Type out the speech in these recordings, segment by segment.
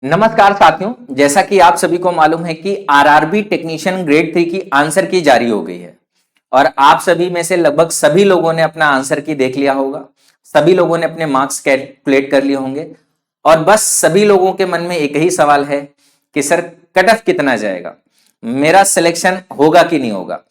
नमस्कार साथियों, जैसा कि आप सभी को मालूम है कि आरआरबी टेक्नीशियन ग्रेड 3 की आंसर की जारी हो गई है और आप सभी में से लगभग सभी लोगों ने अपना आंसर की देख लिया होगा। सभी लोगों ने अपने मार्क्स कैलकुलेट कर लिए होंगे और बस सभी लोगों के मन में एक ही सवाल है कि सर कट ऑफ कितना जाएगा, मेरा सिलेक्शन होगा कि नहीं होगा।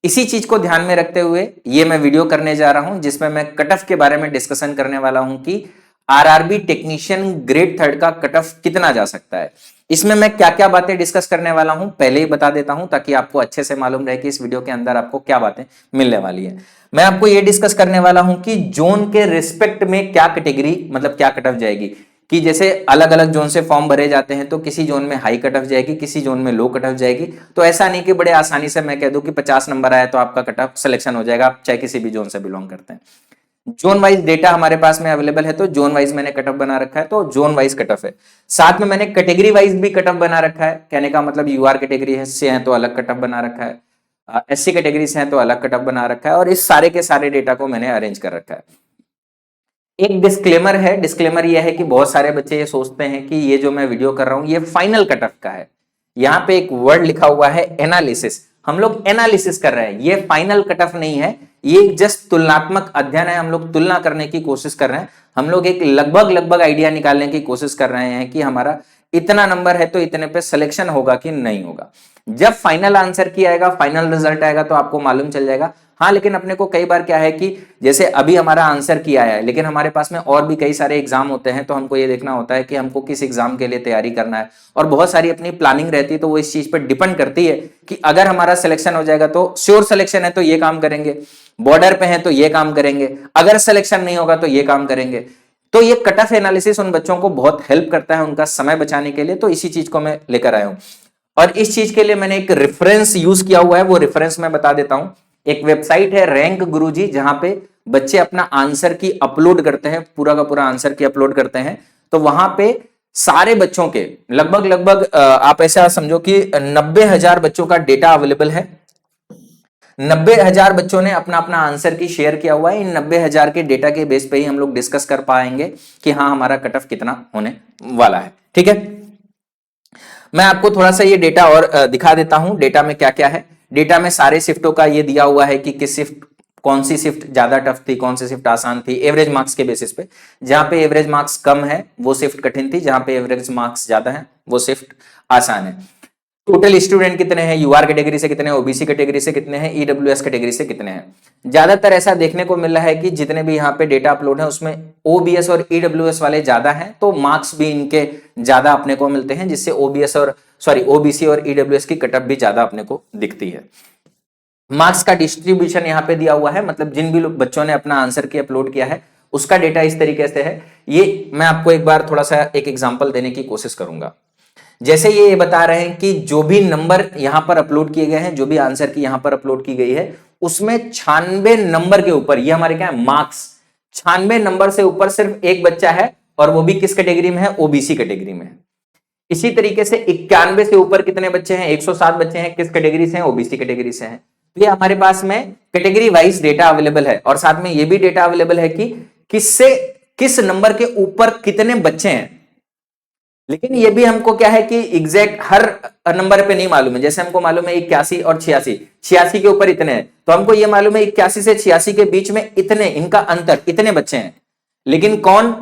इसी चीज को ध्यान में रखते हुए ये मैं वीडियो करने जा रहा हूं जिसमें मैं कट ऑफ के बारे में डिस्कशन करने वाला हूं कि आरआरबी टेक्नीशियन ग्रेड 3 का कट ऑफ कितना जा सकता है। इसमें मैं क्या क्या बातें डिस्कस करने वाला हूं पहले ही बता देता हूं ताकि आपको अच्छे से मालूम रहे कि इस वीडियो के अंदर आपको क्या बातें मिलने वाली है। मैं आपको यह डिस्कस करने वाला हूं कि जोन के रिस्पेक्ट में क्या कैटेगरी मतलब क्या कट ऑफ जाएगी, कि जैसे अलग अलग जोन से फॉर्म भरे जाते हैं तो किसी जोन में हाई कट ऑफ जाएगी, किसी जोन में लो कट ऑफ जाएगी। तो ऐसा नहीं कि बड़े आसानी से मैं कह दूं कि 50 नंबर आया तो आपका कट ऑफ सिलेक्शन हो जाएगा, आप चाहे किसी भी जोन से बिलोंग करते हैं। जोन वाइज डेटा हमारे पास में अवेलेबल है तो जोन वाइज मैंने कट ऑफ बना रखा है, तो जोन वाइज कट ऑफ है। साथ में मैंने कैटेगरी वाइज भी कट ऑफ बना रखा है। कहने का मतलब यूआर कैटेगरी से है तो अलग कट ऑफ बना रखा है, एससी कैटेगरी से है तो अलग कट ऑफ बना रखा है और इस सारे के सारे डेटा को मैंने अरेंज कर रखा है। एक डिस्क्लेमर है, डिस्क्लेमर यह है कि बहुत सारे बच्चे ये सोचते हैं कि ये जो मैं वीडियो कर रहा हूं ये फाइनल कट ऑफ का है। यहां पे एक वर्ड लिखा हुआ है एनालिसिस, हम लोग एनालिसिस कर रहे हैं, ये फाइनल कट ऑफ नहीं है, ये जस्ट तुलनात्मक अध्ययन है। हम लोग तुलना करने की कोशिश कर रहे हैं, हम लोग एक लगभग आइडिया निकालने की कोशिश कर रहे हैं कि हमारा इतना नंबर है तो इतने पे सिलेक्शन होगा कि नहीं होगा। जब फाइनल आंसर की आएगा, फाइनल रिजल्ट आएगा तो आपको मालूम चल जाएगा। हाँ, लेकिन अपने को कई बार क्या है कि जैसे अभी हमारा आंसर की आया है लेकिन हमारे पास में और भी कई सारे एग्जाम होते हैं, तो हमको ये देखना होता है कि हमको किस एग्जाम के लिए तैयारी करना है और बहुत सारी अपनी प्लानिंग रहती है। तो वो इस चीज पर डिपेंड करती है कि अगर हमारा सिलेक्शन हो जाएगा तो श्योर सिलेक्शन है तो ये काम करेंगे, बॉर्डर पे है तो ये काम करेंगे, अगर सिलेक्शन नहीं होगा तो ये काम करेंगे। तो ये कट ऑफ एनालिसिस उन बच्चों को बहुत हेल्प करता है उनका समय बचाने के लिए, तो इसी चीज को मैं लेकर आया हूं। और इस चीज के लिए मैंने एक रेफरेंस यूज किया हुआ है, वो रेफरेंस मैं बता देता हूं। एक वेबसाइट है रैंक गुरुजी, जहां पे बच्चे अपना आंसर की अपलोड करते हैं, पूरा का पूरा आंसर की अपलोड करते हैं। तो वहां पे सारे बच्चों के लगभग आप ऐसा समझो कि 90,000 बच्चों का डेटा अवेलेबल है। 90,000 बच्चों ने अपना अपना आंसर की शेयर किया हुआ है। इन 90,000 के डेटा के बेस पे ही हम लोग डिस्कस कर पाएंगे कि हाँ हमारा कट ऑफ कितना होने वाला है। ठीक है, मैं आपको थोड़ा सा ये डेटा और दिखा देता हूं, डेटा में क्या क्या है। डेटा में सारे शिफ्टों का ये दिया हुआ है कि किस शिफ्ट, कौन सी शिफ्ट ज्यादा टफ थी, कौन सी शिफ्ट आसान थी, एवरेज मार्क्स के बेसिस पे। जहां पे एवरेज मार्क्स कम है वो शिफ्ट कठिन थी, जहां पे एवरेज मार्क्स ज्यादा है वो शिफ्ट आसान है। टोटल स्टूडेंट कितने हैं, यूआर कैटेगरी से कितने हैं, ओबीसी कैटेगरी से कितने हैं, ईडब्ल्यूएस कैटेगरी से कितने हैं। ज्यादातर ऐसा देखने को मिल रहा है कि जितने भी यहाँ पे डेटा अपलोड है उसमें ओबीएस और ईडब्ल्यूएस वाले ज्यादा हैं, तो मार्क्स भी इनके ज्यादा अपने को मिलते हैं, जिससे ओबीसी और ईडब्ल्यूएस की कटअप भी ज्यादा अपने को दिखती है। मार्क्स का डिस्ट्रीब्यूशन यहाँ पे दिया हुआ है, मतलब जिन भी बच्चों ने अपना आंसर की अपलोड किया है उसका डेटा इस तरीके से है। ये मैं आपको एक बार थोड़ा सा एक एग्जांपल देने की कोशिश करूंगा। जैसे ये बता रहे हैं कि जो भी नंबर यहां पर अपलोड किए गए हैं, जो भी आंसर की यहां पर अपलोड की गई है उसमें 96 नंबर के ऊपर, ये हमारे क्या है मार्क्स, 96 नंबर से ऊपर सिर्फ एक बच्चा है और वो भी किस कैटेगरी में है, ओबीसी कैटेगरी में है। इसी तरीके से 91 से ऊपर कितने बच्चे हैं, 107 बच्चे हैं, किस कैटेगरी से हैं, ओबीसी कैटेगरी से हैं। तो ये हमारे पास में कैटेगरी वाइज डेटा अवेलेबल है और साथ में ये भी डेटा अवेलेबल है कि किससे किस नंबर के ऊपर कितने बच्चे हैं। लेकिन ये भी हमको क्या है कि एग्जैक्ट हर नंबर पे नहीं मालूम है। जैसे हमको मालूम है 81 और 86 के ऊपर इतने हैं, तो हमको ये मालूम है 81 से 86 के बीच में इतने, इनका अंतर इतने बच्चे हैं। लेकिन कौन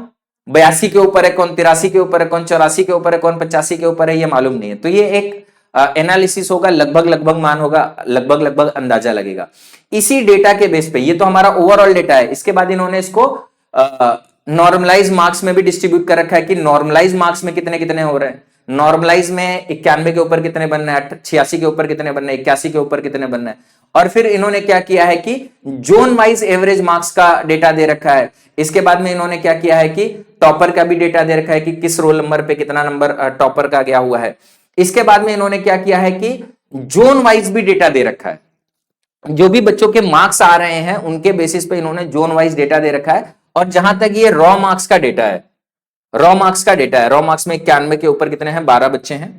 82 के ऊपर है, कौन 83 के ऊपर है, कौन 84 के ऊपर है, कौन 85 के ऊपर है, ये मालूम नहीं है। तो ये एक एनालिसिस होगा, लगभग मान होगा, लगभग अंदाजा लगेगा इसी डेटा के बेस पे। ये तो हमारा ओवरऑल डेटा है। इसके बाद इन्होंने इसको नॉर्मलाइज मार्क्स में भी डिस्ट्रीब्यूट कर रखा है कि नॉर्मलाइज मार्क्स में कितने कितने हो रहे हैं। नॉर्मलाइज में 91 के ऊपर कितने बनना है, 86 के ऊपर कितने बनना है, 81 के ऊपर कितने बनना है। और फिर इन्होंने क्या किया है कि जोन वाइज एवरेज मार्क्स का डेटा दे रखा है। इसके बाद में इन्होंने क्या किया है कि टॉपर का भी डेटा दे रखा है कि किस रोल नंबर पे कितना नंबर टॉपर का गया हुआ है। इसके बाद में इन्होंने क्या किया है कि जोन वाइज भी डेटा दे रखा है, जो भी बच्चों के मार्क्स आ रहे हैं उनके बेसिस पे इन्होंने जोन वाइज डेटा दे रखा है। और जहां तक ये रॉ मार्क्स का डेटा है, रॉ मार्क्स का डेटा है, रॉ मार्क्स में 91 के ऊपर कितने हैं, 12 बच्चे हैं।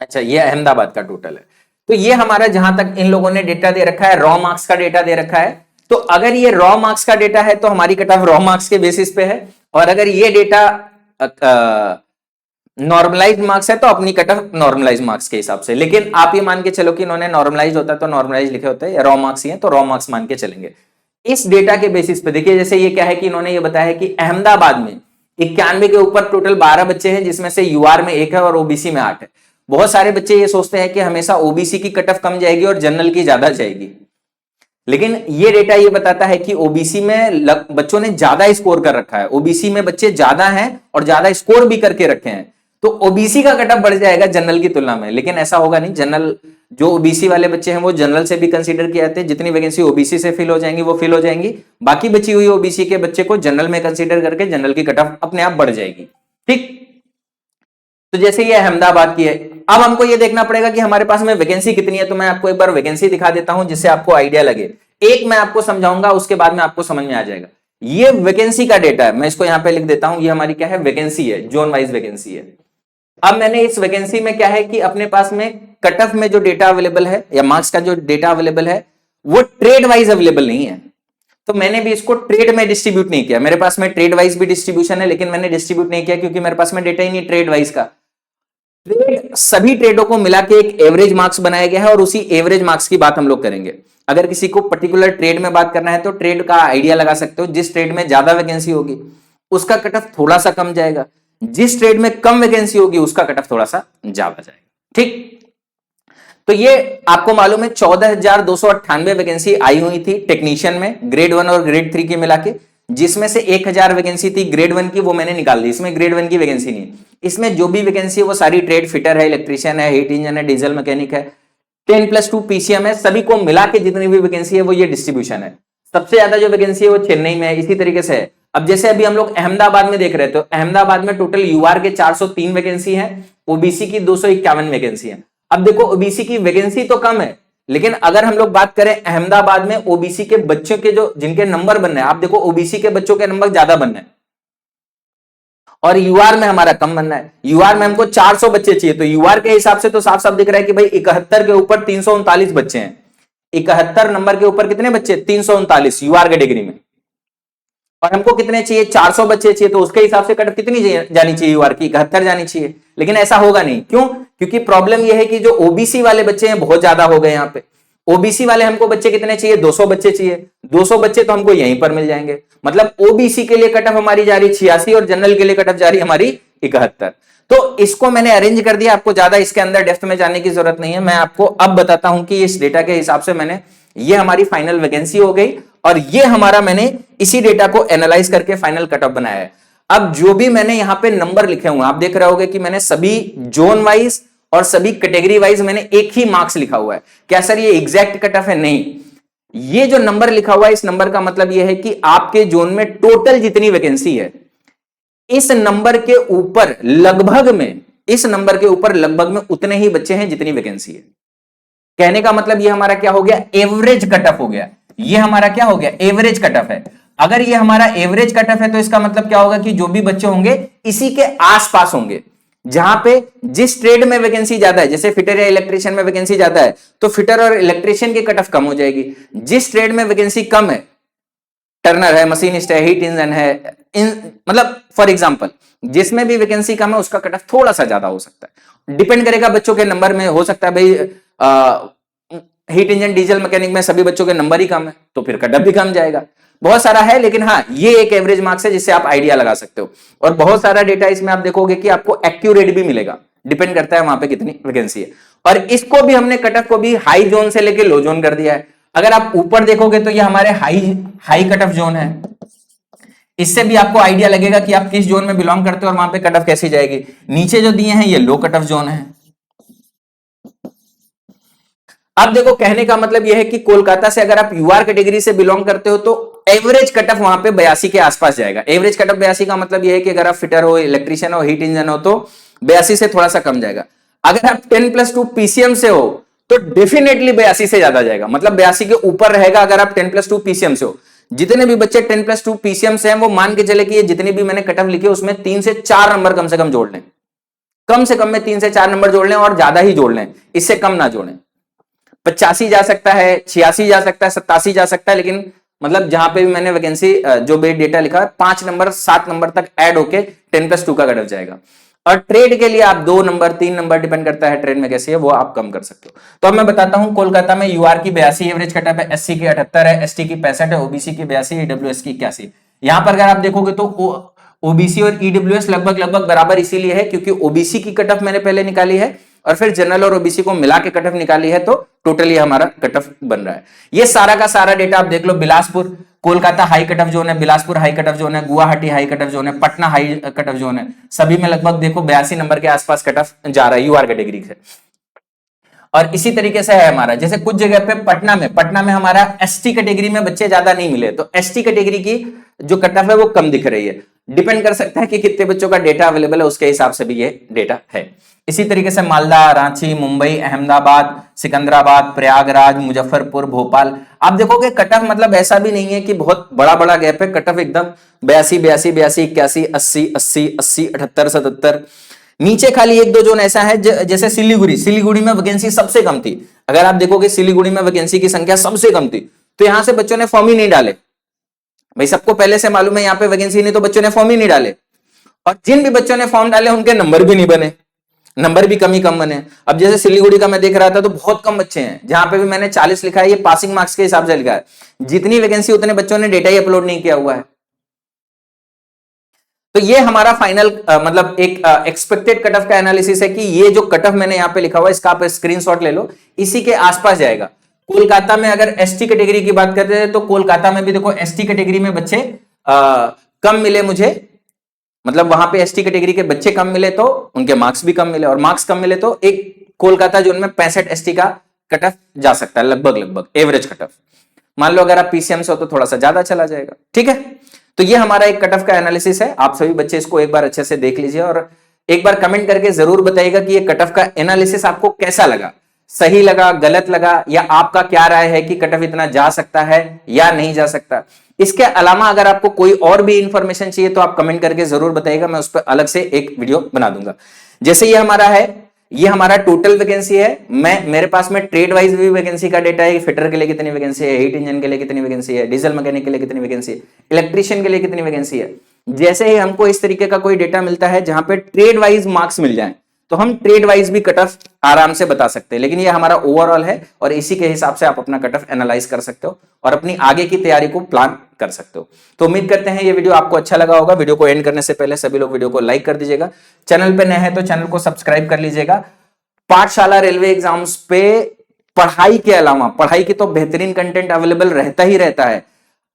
अच्छा, ये अहमदाबाद का टोटल है। तो ये हमारा जहां तक इन लोगों ने डेटा दे रखा है, रॉ मार्क्स का डेटा दे रखा है। तो अगर ये रॉ मार्क्स का डेटा है तो हमारी कट ऑफ रॉ मार्क्स के बेसिस पे है, और अगर ये डेटा नॉर्मलाइज मार्क्स है तो अपनी कट ऑफ नॉर्मलाइज मार्क्स के हिसाब से, लेकिन आप ये मान के चलो कि इन्होंने नॉर्मलाइज होता तो नॉर्मलाइज लिखे होते हैं, रॉ मार्क्स ही है तो रॉ मार्क्स मान के चलेंगे। इस डेटा के बेसिस पे देखिए, जैसे ये क्या है कि इन्होंने ये बताया है कि अहमदाबाद में 91 के ऊपर टोटल 12 बच्चे हैं, जिसमें से यूआर में 1 है और ओबीसी में 8 है। बहुत सारे बच्चे ये सोचते हैं कि हमेशा ओबीसी की कट ऑफ कम जाएगी और जनरल की ज्यादा जाएगी, लेकिन ये डेटा ये बताता है कि ओबीसी में बच्चों ने ज्यादा स्कोर कर रखा है, ओबीसी में बच्चे ज्यादा हैं और ज्यादा स्कोर भी करके रखे हैं, तो ओबीसी का कट ऑफ बढ़ जाएगा जनरल की तुलना में। लेकिन ऐसा होगा नहीं, जनरल जो ओबीसी वाले बच्चे हैं वो जनरल से भी कंसीडर किए जाते हैं, जितनी वैकेंसी ओबीसी से फिल हो जाएंगी वो फिल हो जाएंगी, बाकी बची हुई ओबीसी के बच्चे को जनरल में कंसीडर करके जनरल की कट ऑफ अपने आप बढ़ जाएगी। ठीक, तो जैसे ये अहमदाबाद की है, अब हमको ये देखना पड़ेगा कि हमारे पास में वैकेंसी कितनी है। तो मैं आपको एक बार वैकेंसी दिखा देता हूं जिससे आपको आइडिया लगे। एक मैं आपको समझाऊंगा, उसके बाद में आपको समझ में आ जाएगा। ये वैकेंसी का डेटा है, मैं इसको यहां पे लिख देता हूं, ये हमारी क्या है, वैकेंसी है, जोन वाइज वैकेंसी है। अब मैंने इस वैकेंसी में क्या है कि अपने पास में कट ऑफ में जो डेटा अवेलेबल है या मार्क्स का जो डेटा अवेलेबल है वो ट्रेड वाइज अवेलेबल नहीं है, तो मैंने भी इसको ट्रेड में डिस्ट्रीब्यूट नहीं किया। मेरे पास में ट्रेड वाइज भी डिस्ट्रीब्यूशन है, लेकिन मैंने डिस्ट्रीब्यूट नहीं किया क्योंकि मेरे पास में डेटा ही नहीं ट्रेड वाइज का। ट्रेड, सभी ट्रेडों को मिला के एक एवरेज मार्क्स बनाया गया है और उसी एवरेज मार्क्स की बात हम लोग करेंगे। अगर किसी को पर्टिकुलर ट्रेड में बात करना है तो ट्रेड का आइडिया लगा सकते हो, जिस ट्रेड में ज्यादा वैकेंसी होगी उसका कट ऑफ थोड़ा सा कम जाएगा, जिस ट्रेड में कम वैकेंसी होगी उसका कट ऑफ थोड़ा सा ज्यादा जाएगा। ठीक, तो ये आपको मालूम है 14,298 वैकेंसी आई हुई थी टेक्नीशियन में, ग्रेड 1 और ग्रेड 3 की मिला के, जिसमें से 1,000 वैकेंसी थी ग्रेड 1 की, वो मैंने निकाल दी। इसमें ग्रेड 1 की वैकेंसी नहीं है, इसमें जो भी वैकेंसी है वो सारी ट्रेड, फिटर है, इलेक्ट्रीशियन है, हीट इंजन है, डीजल मैकेनिक है, 10+2 पीसीएम है, सभी को मिला के जितनी भी वैकेंसी है वो ये डिस्ट्रीब्यूशन है। सबसे ज्यादा जो वैकेंसी है वो चेन्नई में है, इसी तरीके से है। अब जैसे अभी हम लोग अहमदाबाद में देख रहे थे, तो अहमदाबाद में टोटल यूआर के 403 वैकेंसी है, ओबीसी की 251 वैकेंसी है। अब देखो ओबीसी की वैकेंसी तो कम है, लेकिन अगर हम लोग बात करें अहमदाबाद में ओबीसी के बच्चों के जो जिनके नंबर बनने हैं, आप देखो ओबीसी के बच्चों के नंबर ज्यादा बनने हैं और यूआर में हमारा कम बनना है। यूआर में हमको 400 बच्चे चाहिए, तो यूआर के हिसाब से तो साफ साफ दिख रहा है कि भाई 71 के ऊपर 339 बच्चे हैं। 71 नंबर के ऊपर कितने बच्चे, 339 यूआर कैटेगरी में, और हमको कितने चाहिए, 400 बच्चे चाहिए, तो उसके हिसाब से कट कितनी जानी चाहिए यूआर की, 71 जानी चाहिए। लेकिन ऐसा होगा नहीं, क्यों, क्योंकि प्रॉब्लम यह है कि जो ओबीसी वाले बच्चे हैं बहुत ज्यादा हो गए यहाँ पे। ओबीसी वाले हमको बच्चे कितने चाहिए, 200 बच्चे चाहिए, 200 बच्चे तो हमको यहीं पर मिल जाएंगे। मतलब ओबीसी के लिए कट ऑफ हमारी जा रही 86 और जनरल के लिए कट ऑफ जा रही हमारी 71। तो इसको मैंने अरेंज कर दिया, आपको ज्यादा इसके अंदर डेप्थ में जाने की जरूरत नहीं है। मैं आपको अब बताता हूं कि इस डेटा के हिसाब से मैंने, ये हमारी फाइनल वैकेंसी हो गई और ये हमारा मैंने इसी डेटा को एनालाइज करके फाइनल कट ऑफ बनाया है। अब जो भी मैंने यहां पे नंबर लिखे हुए हैं, आप देख रहे होगे कि मैंने सभी जोन वाइज और सभी कैटेगरी वाइज मैंने एक ही मार्क्स लिखा हुआ है। क्या सर ये एग्जैक्ट कट ऑफ है? नहीं, ये जो नंबर लिखा हुआ है इस नंबर का मतलब यह है कि आपके जोन में टोटल जितनी वैकेंसी है, इस नंबर के ऊपर लगभग में, इस नंबर के ऊपर लगभग में उतने ही बच्चे हैं जितनी वैकेंसी है। कहने का मतलब ये हमारा क्या हो गया, एवरेज कट ऑफ हो गया। ये हमारा क्या हो गया, एवरेज कट ऑफ है। अगर ये हमारा एवरेज कट ऑफ है तो इसका मतलब क्या होगा कि जो भी बच्चे होंगे इसी के आसपास होंगे। जहां पे जिस ट्रेड में वैकेंसी ज्यादा है, जैसे फिटर या इलेक्ट्रीशियन में वैकेंसी ज्यादा है तो फिटर और इलेक्ट्रीशियन की कट ऑफ कम हो जाएगी। जिस ट्रेड में वैकेंसी कम है, टर्नर है, मशीनिस्ट है, हीट इंजन है, मतलब फॉर एग्जांपल जिसमें भी वैकेंसी कम है उसका कट ऑफ थोड़ा सा ज्यादा हो सकता है। डिपेंड करेगा बच्चों के नंबर में, हो सकता है भाई हीट इंजन डीजल मैकेनिक में सभी बच्चों के नंबर ही कम है तो फिर कट ऑफ भी कम जाएगा। बहुत सारा है, लेकिन हाँ ये एक एवरेज मार्क्स है जिससे आप आइडिया लगा सकते हो। और बहुत सारा डेटा इसमें आप देखोगे कि आपको एक्यूरेट भी मिलेगा, डिपेंड करता है वहां पे कितनी वैकेंसी है। और इसको भी हमने कट ऑफ को भी हाई जोन से लेके लो जोन कर दिया है। अगर आप ऊपर देखोगे तो ये हमारे हाई कट ऑफ जोन है, इससे भी आपको आइडिया लगेगा कि आप किस जोन में बिलोंग करते हो और वहां पे कट ऑफ कैसी जाएगी। नीचे जो दिए हैं ये लो कट ऑफ जोन है। अब देखो कहने का मतलब यह है कि कोलकाता से अगर आप यूआर कैटेगरी से बिलोंग करते हो तो एवरेज कट ऑफ वहां पे 82 के आसपास जाएगा। एवरेज कट ऑफ 82 का मतलब यह है कि अगर आप फिटर हो, इलेक्ट्रीशियन हो, हीट इंजन हो तो 82 से थोड़ा सा कम जाएगा। अगर आप 10+2 पीसीएम से हो तो डेफिनेटली 82 से ज्यादा जाएगा, मतलब 82 के ऊपर रहेगा अगर आप 10+2 पीसीएम से हो। जितने भी बच्चे 10+2 पीसीएम से हैं वो मान के चले कि ये जितनी भी मैंने कट ऑफ लिखी है उसमें 3 से 4 नंबर कम से कम जोड़ लें, कम से कम में 3 से 4 नंबर जोड़ लें और ज्यादा ही जोड़ लें, इससे कम ना जोड़ें। 85 जा सकता है, 86 जा सकता है, 87 जा सकता है, लेकिन मतलब जहां पे भी मैंने वैकेंसी जो भी डेटा लिखा है 5 नंबर 7 नंबर तक ऐड होके 10+2 का कट ऑफ जाएगा। और ट्रेड के लिए आप 2 नंबर 3 नंबर डिपेंड करता है ट्रेड में कैसी है, वो आप कम कर सकते हो। तो अब मैं बताता हूं, कोलकाता में यूआर की 82 एवरेज कटअप है, एससी की 78 है, एसटी की 65 है, ओबीसी की 82, ईडब्ल्यूएस की 81। यहां पर अगर आप देखोगे तो ओबीसी और ईडब्ल्यूएस लगभग लगभग बराबर इसीलिए है क्योंकि ओबीसी की कटअफ मैंने पहले निकाली है और फिर जनरल और ओबीसी को मिला के कटअफ निकाली है, तो टोटली हमारा कटअफ बन रहा है। ये सारा का सारा डेटा आप देख लो, Bilaspur Kolkata high cutoff zone है, बिलासपुर हाई कटअफ जोन है, गुवाहाटी हाई कटअफ जोन है, पटना हाई कटअफ जोन है, सभी में लगभग देखो 82 नंबर के आसपास कटअफ जा रहा है यूआर कैटेगरी से। और इसी तरीके से है हमारा, जैसे कुछ जगह पे पटना में हमारा एसटी कैटेगरी में बच्चे ज्यादा नहीं मिले, तो एसटी कैटेगरी की जो कटअफ है वो कम दिख रही है। डिपेंड कर सकता है कि कितने बच्चों का डेटा अवेलेबल है, उसके हिसाब से भी ये डेटा है। इसी तरीके से मालदा, रांची, मुंबई, अहमदाबाद, सिकंदराबाद, प्रयागराज, मुजफ्फरपुर, भोपाल, आप देखोगे कटअफ मतलब ऐसा भी नहीं है कि बहुत बड़ा बड़ा गैप है, कटअफ एकदम 82 82 82 81 80 80 80 78 77। नीचे खाली एक दो जोन ऐसा है जैसे सिलीगुड़ी में वैकेंसी सबसे कम थी। अगर आप देखोगे सिलीगुड़ी में वैकेंसी की संख्या सबसे कम थी, तो यहां से बच्चों ने फॉर्म ही नहीं डाले। भाई सबको पहले से मालूम है यहां पे वैकेंसी नहीं, तो बच्चों ने फॉर्म ही नहीं डाले। और जिन भी बच्चों ने फॉर्म डाले उनके नंबर भी नहीं बने, नंबर भी कम ही कम बने। अब जैसे सिलीगुड़ी का मैं देख रहा था तो बहुत कम बच्चे हैं, जहां पे भी मैंने 40 लिखा है, ये पासिंग मार्क्स के हिसाब से लिखा है। जितनी वैकेंसी उतने बच्चों ने डेटा ही अपलोड नहीं किया हुआ है। तो ये हमारा फाइनल मतलब एक एक्सपेक्टेड कटअफ का एनालिसिस है कि ये जो कटअफ मैंने यहां पे लिखा हुआ है इसका आप स्क्रीनशॉट ले लो, इसी के आसपास जाएगा। कोलकाता में अगर एसटी कैटेगरी की बात करते हैं तो कोलकाता में भी देखो एसटी कैटेगरी में बच्चे कम मिले मुझे, मतलब वहां पे एसटी कैटेगरी के बच्चे कम मिले तो उनके मार्क्स भी कम मिले, और मार्क्स कम मिले तो एक कोलकाता जोन में 65 एसटी का कटअफ जा सकता है, लगभग एवरेज कटअफ। मान लो अगर आप पीसीएम से हो तो थोड़ा सा ज्यादा चला जाएगा। ठीक है, तो ये हमारा एक कटअफ का एनालिसिस है। आप सभी बच्चे इसको एक बार अच्छे से देख लीजिए और एक बार कमेंट करके जरूर बताइएगा कि ये कटअफ का एनालिसिस आपको कैसा लगा, सही लगा, गलत लगा, या आपका क्या राय है कि कटअफ इतना जा सकता है या नहीं जा सकता। इसके अलावा अगर आपको कोई और भी इंफॉर्मेशन चाहिए तो आप कमेंट करके जरूर बताइएगा, मैं उस पर अलग से एक वीडियो बना दूंगा। जैसे ये हमारा है, ये हमारा टोटल वैकेंसी है। मेरे पास में ट्रेड वाइज भी वैकेंसी का डेटा है, फिटर के लिए कितनी वैकेंसी है, हीट इंजन के लिए कितनी वैकेंसी है, डीजल मैकेनिक के लिए कितनी वैकेंसी है, इलेक्ट्रीशियन के लिए कितनी वैकेंसी है। जैसे ही हमको इस तरीके का कोई डेटा मिलता है जहां पे ट्रेड वाइज मार्क्स मिल जाए तो हम ट्रेड वाइज भी कटअफ आराम से बता सकते हैं, लेकिन ये हमारा ओवरऑल है और इसी के हिसाब से आप अपना कटअफ एनालाइज कर सकते हो और अपनी आगे की तैयारी को प्लान कर सकते हो। तो उम्मीद करते हैं ये वीडियो आपको अच्छा लगा होगा। वीडियो को एंड करने से पहले सभी लोग वीडियो को लाइक कर दीजिएगा, चैनल पे नए हैं तो चैनल को सब्सक्राइब कर लीजिएगा। पाठशाला रेलवे एग्जाम्स पे पढ़ाई के अलावा, पढ़ाई की तो बेहतरीन कंटेंट अवेलेबल रहता ही रहता है,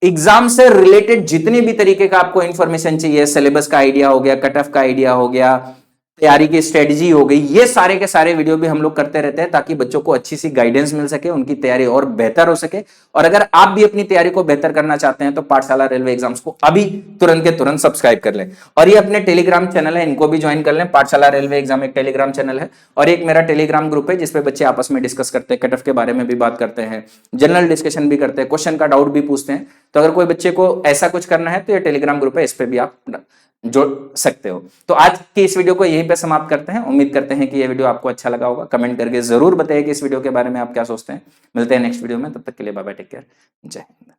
एग्जाम से रिलेटेड जितने भी तरीके का आपको इंफॉर्मेशन चाहिए, सिलेबस का आइडिया हो गया, कटअफ का आइडिया हो गया, तैयारी की स्ट्रेटजी हो गई, ये सारे के सारे वीडियो भी हम लोग करते रहते हैं ताकि बच्चों को अच्छी सी गाइडेंस मिल सके, उनकी तैयारी और बेहतर हो सके। और अगर आप भी अपनी तैयारी को बेहतर करना चाहते हैं तो पाठशाला रेलवे एग्जाम्स को अभी तुरंत के तुरंत सब्सक्राइब कर लें। और ये अपने टेलीग्राम चैनल है, इनको भी ज्वाइन कर लें। पाठशाला रेलवे एग्जाम एक टेलीग्राम चैनल है और एक मेरा टेलीग्राम ग्रुप है जिसपे बच्चे आपस में डिस्कस करते हैं, कटअफ के बारे में भी बात करते हैं, जनरल डिस्कशन भी करते हैं, क्वेश्चन का डाउट भी पूछते हैं। तो अगर कोई बच्चे को ऐसा कुछ करना है तो ये टेलीग्राम ग्रुप है, इस पे भी आप जोड़ सकते हो। तो आज की इस वीडियो को यहीं पे समाप्त करते हैं। उम्मीद करते हैं कि ये वीडियो आपको अच्छा लगा होगा। कमेंट करके जरूर बताइए कि इस वीडियो के बारे में आप क्या सोचते हैं। मिलते हैं नेक्स्ट वीडियो में, तब तक के लिए बाय बाय, टेक केयर, जय हिंद।